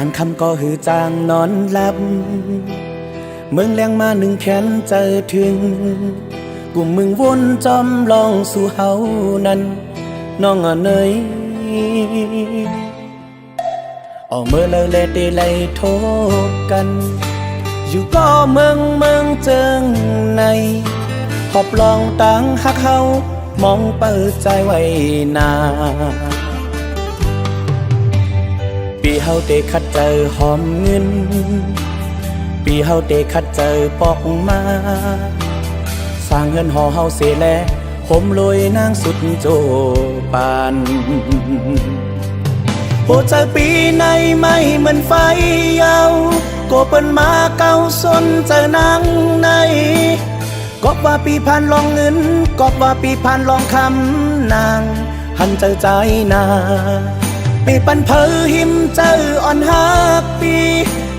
างคำก็หือจางนอนหลับเมืองแรงมาหนึ่งแขนเจอถึงกูมึงวนจอมลองสู่เฮานั้นน้องเนยออกเมื่อเลยเดไลโทกันอยู่ก็เมืองเจิงในพอบลองต่างหักเฮามองเปิดใจไว้นาปีเฮาเตคัดเจอหอมเงินปีเฮาเตคัดเจอปอกมาสร้างเงินห่อเฮาเสียแลผมลอยนางสุดโจปานโหเจอปีในไม่เหมือนไฟยาวก็เปิ้นมาเก่าสนเจอนางในก็ว่าปีผ่านลองเงินก็ว่าปีผ่านลองคำนางหันเจอใจนาปีปันเพอหิมเจออ่อนหักปี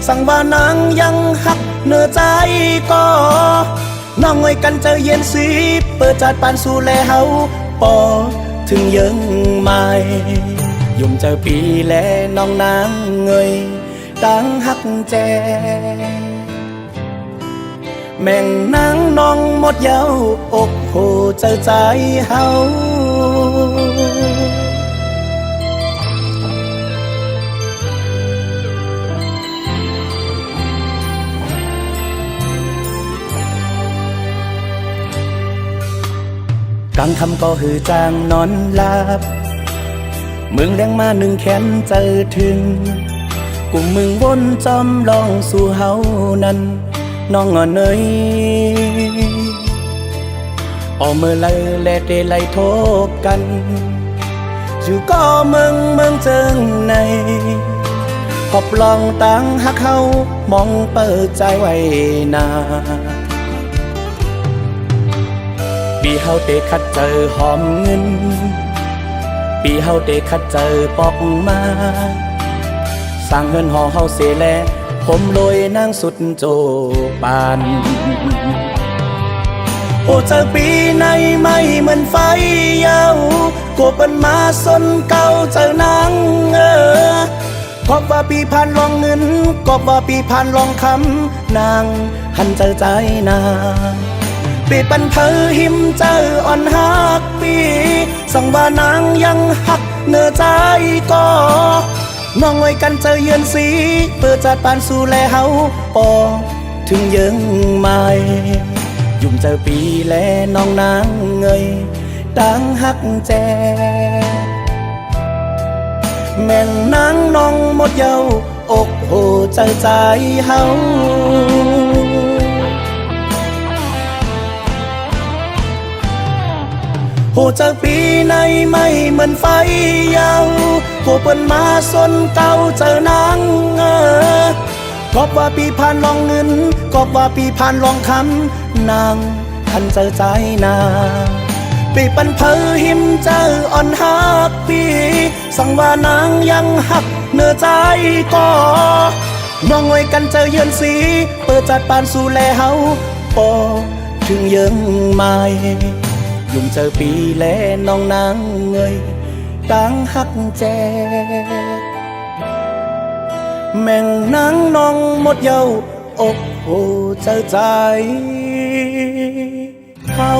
สั่งว่านางยังหักเนื้อใจก็น้องไว้กันเจอเย็นสีเปิดจัดปานสู่แลเฮาปอถึงยังไม่ยุ่มเจอปีแลน้องนางเงยตั้งหักแจแม่งนางน้องหมดเย้าอกโหเจอใจเฮากลางคำก็หือจางนอนหลับเมืองแรงมาหนึ่งแขนเจอถึงกูมึงวนจอมลองสู่เฮานั้นน้องเนยออกเมื่อเลยแลเดไลโทกันอยู่ก็เมืองเจิงในพอบลองตั้งหักเฮามองเปิดใจไว้นาปีเฮาเตคัดเจอหอมเงินปีเฮาเตคัดเจอปอกมาสร้างเงินห่อเฮาเสียแลผมลอยนางสุดโจปานโอ้เจอปีในไม่เหมือนไฟยาวก็เปิ้นมาสนเก่าเจอนางก็ว่าปีผ่านลองเงินก็ว่าปีผ่านลองคำนางหันเจอใจนาปีปันเพอหิมเจออ่อนหักปีสั่งว่านางยังหักเนื้อใจก็น้องไว้กันเจอเยือนสีเปิดจัดปานสู่แลเฮาปอถึงยังไม่ยุ่มเจอปีแลน้องนางเงยตั้งหักแจแม่งนางน้องหมดเย้าอกโหใจใจเฮาโหเจอปีในไม่เหมือนไฟยาวโหเปิ้นมาสนเก่าเจอนางก็ว่าปีผ่านลองเงินก็ว่าปีผ่านลองคำนางทันเจอใจนาปีปันเพอหิมเจออ่อนหักปีสั่งว่านางยังหักเนื้อใจก็น้องไว้กันเจอเยือนสีเปิดจัดปานสู่แลเฮาปอถึงยังไม่ยุ่มเจอปีแลน้องนางเงยตั้งหักแจแม่งนางน้องหมดเย้าอกโหเจอใจเฮา